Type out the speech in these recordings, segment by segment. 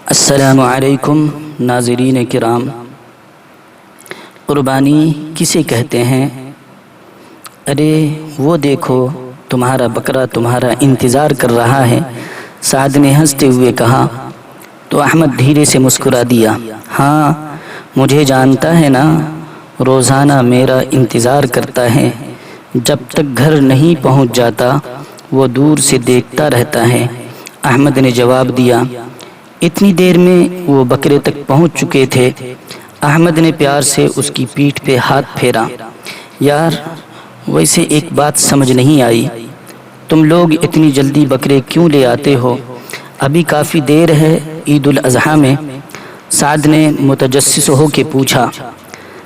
السلام علیکم ناظرین کرام، قربانی کسے کہتے ہیں؟ ارے وہ دیکھو تمہارا بکرا تمہارا انتظار کر رہا ہے، سعد نے ہنستے ہوئے کہا تو احمد دھیرے سے مسکرا دیا۔ ہاں مجھے جانتا ہے نا، روزانہ میرا انتظار کرتا ہے، جب تک گھر نہیں پہنچ جاتا وہ دور سے دیکھتا رہتا ہے، احمد نے جواب دیا۔ اتنی دیر میں وہ بکرے تک پہنچ چکے تھے۔ احمد نے پیار سے اس کی پیٹھ پہ ہاتھ پھیرا۔ یار ویسے ایک بات سمجھ نہیں آئی، تم لوگ اتنی جلدی بکرے کیوں لے آتے ہو؟ ابھی کافی دیر ہے عید الاضحیٰ میں، سعد نے متجسس ہو کے پوچھا۔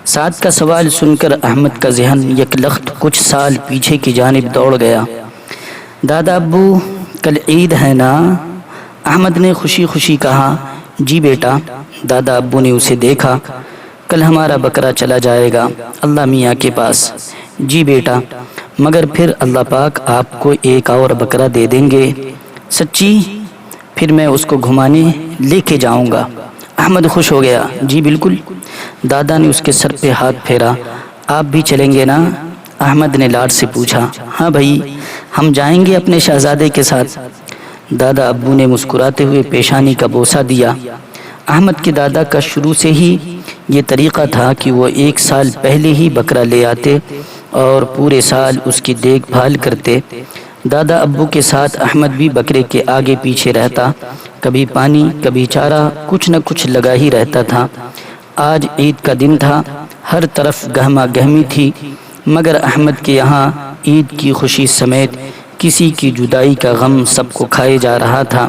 سعد کا سوال سن کر احمد کا ذہن یک لخت کچھ سال پیچھے کی جانب دوڑ گیا۔ دادا ابو کل عید ہے نا؟ احمد نے خوشی خوشی کہا۔ جی بیٹا، دادا ابو نے اسے دیکھا۔ کل ہمارا بکرا چلا جائے گا اللہ میاں کے پاس۔ جی بیٹا، مگر پھر اللہ پاک آپ کو ایک اور بکرا دے دیں گے؟ سچی؟ پھر میں اس کو گھمانے لے کے جاؤں گا۔ احمد خوش ہو گیا۔ جی بالکل۔ دادا نے اس کے سر پہ ہاتھ پھیرا۔ آپ بھی چلیں گے نا؟ احمد نے لاڈ سے پوچھا۔ ہاں بھائی، ہم جائیں گے اپنے شہزادے کے ساتھ۔ دادا ابو نے مسکراتے ہوئے پیشانی کا بوسہ دیا۔ احمد کے دادا کا شروع سے ہی یہ طریقہ تھا کہ وہ ایک سال پہلے ہی بکرا لے آتے اور پورے سال اس کی دیکھ بھال کرتے۔ دادا ابو کے ساتھ احمد بھی بکرے کے آگے پیچھے رہتا، کبھی پانی کبھی چارہ کچھ نہ کچھ لگا ہی رہتا تھا۔ آج عید کا دن تھا، ہر طرف گہما گہمی تھی، مگر احمد کے یہاں عید کی خوشی سمیت کسی کی جدائی کا غم سب کو کھائے جا رہا تھا۔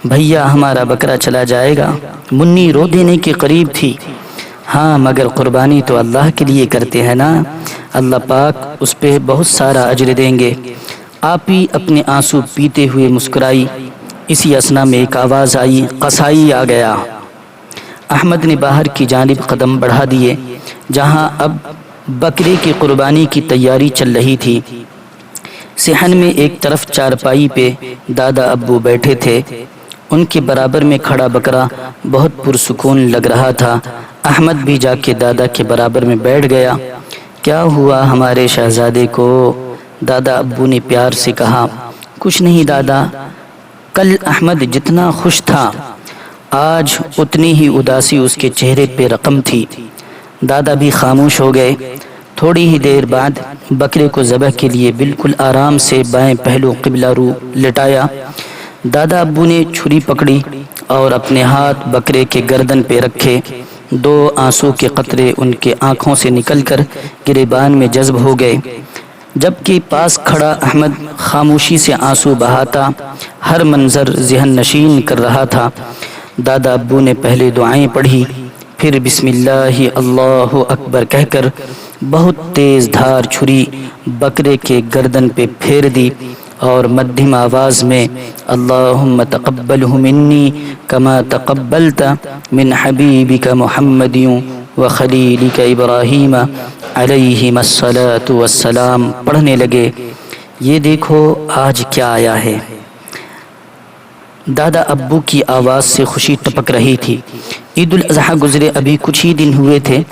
بھیا ہمارا بکرا چلا جائے گا، منی رو دینے کے قریب تھی۔ ہاں مگر قربانی تو اللہ کے لیے کرتے ہیں نا، اللہ پاک اس پہ بہت سارا اجر دیں گے۔ آپ ہی اپنے آنسو پیتے ہوئے مسکرائی۔ اسی اثنا میں ایک آواز آئی، قصائی آ گیا۔ احمد نے باہر کی جانب قدم بڑھا دیے، جہاں اب بکرے کی قربانی کی تیاری چل رہی تھی۔ صحن میں ایک طرف چارپائی پہ دادا ابو بیٹھے تھے، ان کے برابر میں کھڑا بکرا بہت پرسکون لگ رہا تھا۔ احمد بھی جا کے دادا کے برابر میں بیٹھ گیا۔ کیا ہوا ہمارے شہزادے کو؟ دادا ابو نے پیار سے کہا۔ کچھ نہیں دادا، کل احمد جتنا خوش تھا آج اتنی ہی اداسی اس کے چہرے پہ رقم تھی۔ دادا بھی خاموش ہو گئے۔ تھوڑی ہی دیر بعد بکرے کو ذبح کے لیے بالکل آرام سے بائیں پہلو قبلہ رو لٹایا۔ دادا ابو نے چھری پکڑی اور اپنے ہاتھ بکرے کے گردن پہ رکھے۔ دو آنسو کے قطرے ان کے آنکھوں سے نکل کر گریبان میں جذب ہو گئے، جبکہ پاس کھڑا احمد خاموشی سے آنسو بہاتا ہر منظر ذہن نشین کر رہا تھا۔ دادا ابو نے پہلے دعائیں پڑھی، پھر بسم اللہ اللہ اکبر کہہ کر بہت تیز دھار چھری بکرے کے گردن پہ پھیر دی اور مدھم آواز میں اللہم تقبلہ منی کما تقبلت من حبیبک محمد وخلیلک ابراہیم علیہم الصلاۃ والسلام پڑھنے لگے۔ یہ دیکھو آج کیا آیا ہے۔ دادا ابو کی آواز سے خوشی ٹپک رہی تھی۔ عید الاضحیٰ گزرے ابھی کچھ ہی دن ہوئے تھے۔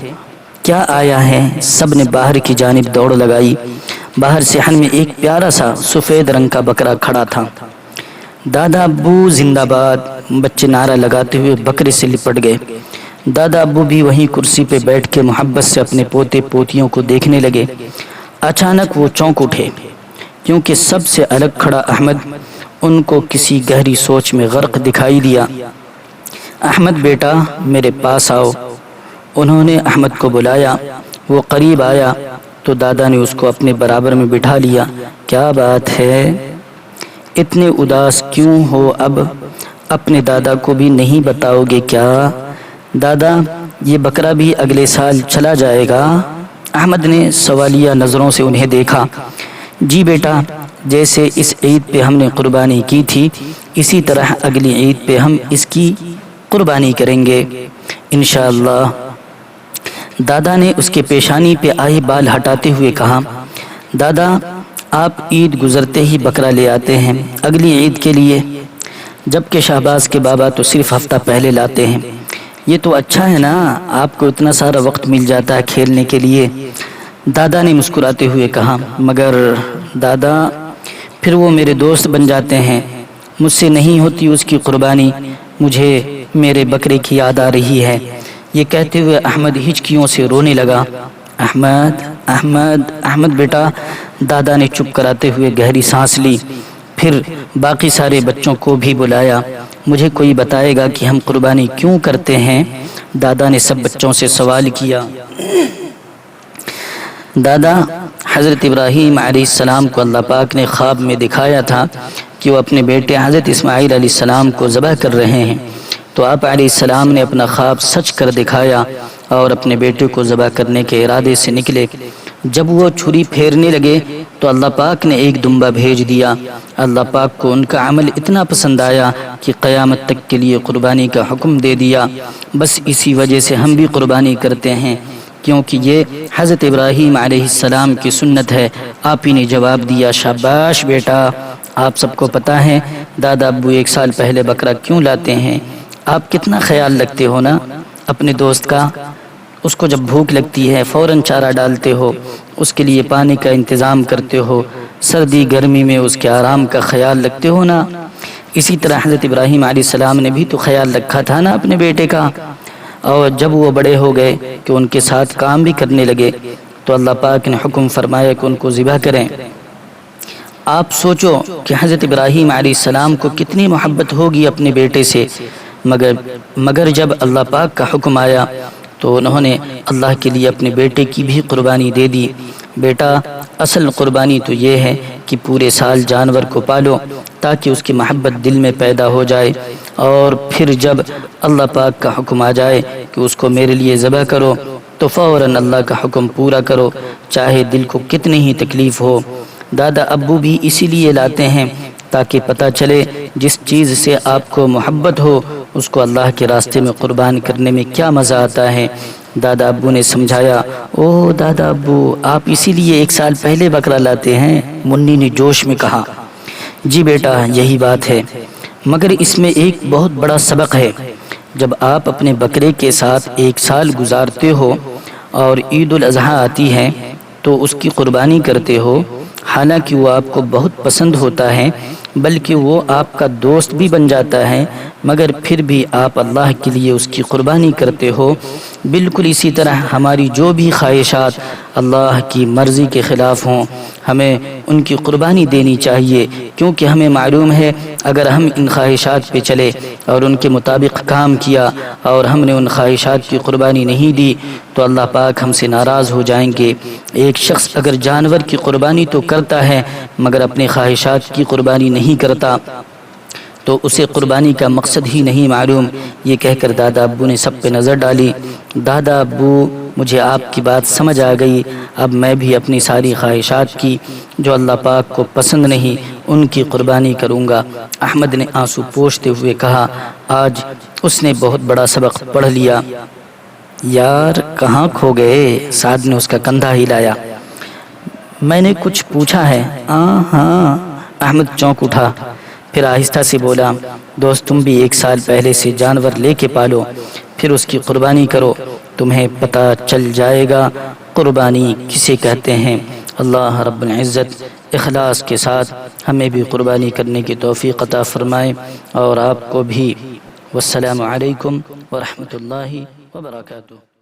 کیا آیا ہے؟ سب نے باہر کی جانب دوڑ لگائی۔ باہر صحن میں ایک پیارا سا سفید رنگ کا بکرا کھڑا تھا۔ دادا ابو زندہ باد، بچے نعرہ لگاتے ہوئے بکرے سے لپٹ گئے۔ دادا ابو بھی وہیں کرسی پہ بیٹھ کے محبت سے اپنے پوتے پوتیوں کو دیکھنے لگے۔ اچانک وہ چونک اٹھے، کیونکہ سب سے الگ کھڑا احمد ان کو کسی گہری سوچ میں غرق دکھائی دیا۔ احمد بیٹا میرے پاس آؤ۔ انہوں نے احمد کو بلایا۔ وہ قریب آیا تو دادا نے اس کو اپنے برابر میں بٹھا لیا۔ کیا بات ہے، اتنے اداس کیوں ہو؟ اب اپنے دادا کو بھی نہیں بتاؤ گے کیا؟ دادا یہ بکرا بھی اگلے سال چلا جائے گا؟ احمد نے سوالیہ نظروں سے انہیں دیکھا۔ جی بیٹا، جیسے اس عید پہ ہم نے قربانی کی تھی اسی طرح اگلی عید پہ ہم اس کی قربانی کریں گے انشاءاللہ۔ دادا نے اس کے پیشانی پہ آئے بال ہٹاتے ہوئے کہا۔ دادا آپ عید گزرتے ہی بکرا لے آتے ہیں اگلی عید کے لیے؟ جبکہ شہباز کے بابا تو صرف ہفتہ پہلے لاتے ہیں۔ یہ تو اچھا ہے نا، آپ کو اتنا سارا وقت مل جاتا ہے کھیلنے کے لیے۔ دادا نے مسکراتے ہوئے کہا، مگر دادا پھر وہ میرے دوست بن جاتے ہیں، مجھ سے نہیں ہوتی اس کی قربانی، مجھے میرے بکرے کی یاد آ رہی ہے۔ یہ کہتے ہوئے احمد ہچکیوں سے رونے لگا۔ احمد احمد احمد بیٹا، دادا نے چپ کراتے ہوئے گہری سانس لی، پھر باقی سارے بچوں کو بھی بلایا۔ مجھے کوئی بتائے گا کہ ہم قربانی کیوں کرتے ہیں؟ دادا نے سب بچوں سے سوال کیا۔ دادا، حضرت ابراہیم علیہ السلام کو اللہ پاک نے خواب میں دکھایا تھا کہ وہ اپنے بیٹے حضرت اسماعیل علیہ السلام کو ذبح کر رہے ہیں، تو آپ علیہ السلام نے اپنا خواب سچ کر دکھایا اور اپنے بیٹے کو ذبح کرنے کے ارادے سے نکلے۔ جب وہ چھری پھیرنے لگے تو اللہ پاک نے ایک دمبا بھیج دیا۔ اللہ پاک کو ان کا عمل اتنا پسند آیا کہ قیامت تک کے لیے قربانی کا حکم دے دیا۔ بس اسی وجہ سے ہم بھی قربانی کرتے ہیں، کیونکہ یہ حضرت ابراہیم علیہ السلام کی سنت ہے۔ آپ ہی نے جواب دیا، شاباش بیٹا۔ آپ سب کو پتہ ہے دادا ابو 1 سال پہلے بکرا کیوں لاتے ہیں؟ آپ کتنا خیال رکھتے ہو نا اپنے دوست کا، اس کو جب بھوک لگتی ہے فوراً چارہ ڈالتے ہو، اس کے لیے پانی کا انتظام کرتے ہو، سردی گرمی میں اس کے آرام کا خیال رکھتے ہو نا۔ اسی طرح حضرت ابراہیم علیہ السلام نے بھی تو خیال رکھا تھا نا اپنے بیٹے کا، اور جب وہ بڑے ہو گئے کہ ان کے ساتھ کام بھی کرنے لگے تو اللہ پاک نے حکم فرمایا کہ ان کو ذبح کریں۔ آپ سوچو کہ حضرت ابراہیم علیہ السلام کو کتنی محبت ہوگی اپنے بیٹے سے، مگر جب اللہ پاک کا حکم آیا تو انہوں نے اللہ کے لیے اپنے بیٹے کی بھی قربانی دے دی۔ بیٹا، اصل قربانی تو یہ ہے کہ پورے سال جانور کو پالو تاکہ اس کی محبت دل میں پیدا ہو جائے، اور پھر جب اللہ پاک کا حکم آ جائے کہ اس کو میرے لیے ذبح کرو تو فوراً اللہ کا حکم پورا کرو، چاہے دل کو کتنی ہی تکلیف ہو۔ دادا ابو بھی اسی لیے لاتے ہیں تاکہ پتہ چلے جس چیز سے آپ کو محبت ہو اس کو اللہ کے راستے میں قربان کرنے میں کیا مزہ آتا ہے۔ دادا ابو نے سمجھایا، او دادا ابو، آپ اسی لیے 1 سال پہلے بکرا لاتے ہیں؟ منی نے جوش میں کہا، جی بیٹا یہی بات ہے، مگر اس میں ایک بہت بڑا سبق ہے۔ جب آپ اپنے بکرے کے ساتھ 1 سال گزارتے ہو اور عید الاضحیٰ آتی ہے تو اس کی قربانی کرتے ہو، حالانکہ وہ آپ کو بہت پسند ہوتا ہے، بلکہ وہ آپ کا دوست بھی بن جاتا ہے، مگر پھر بھی آپ اللہ کے لیے اس کی قربانی کرتے ہو۔ بالکل اسی طرح ہماری جو بھی خواہشات اللہ کی مرضی کے خلاف ہوں، ہمیں ان کی قربانی دینی چاہیے، کیونکہ ہمیں معلوم ہے اگر ہم ان خواہشات پہ چلے اور ان کے مطابق کام کیا اور ہم نے ان خواہشات کی قربانی نہیں دی تو اللہ پاک ہم سے ناراض ہو جائیں گے۔ ایک شخص اگر جانور کی قربانی تو کرتا ہے مگر اپنے خواہشات کی قربانی نہیں کرتا تو اسے قربانی کا مقصد ہی نہیں معلوم۔ یہ کہہ کر دادا ابو نے سب پہ نظر ڈالی۔ دادا ابو، مجھے آپ کی بات سمجھ آ گئی، اب میں بھی اپنی ساری خواہشات کی جو اللہ پاک کو پسند نہیں ان کی قربانی کروں گا۔ احمد نے آنسو پوچھتے ہوئے کہا، آج اس نے بہت بڑا سبق پڑھ لیا۔ یار کہاں کھو گئے؟ سعد نے اس کا کندھا ہلایا۔ میں نے کچھ پوچھا ہے؟ ہاں۔ احمد چونک اٹھا، پھر آہستہ سے بولا، دوست تم بھی 1 سال پہلے سے جانور لے کے پالو، پھر اس کی قربانی کرو، تمہیں پتہ چل جائے گا قربانی کسے کہتے ہیں۔ اللہ رب العزت اخلاص کے ساتھ ہمیں بھی قربانی کرنے کی توفیق عطا فرمائے اور آپ کو بھی۔ والسلام علیکم ورحمۃ اللہ وبرکاتہ۔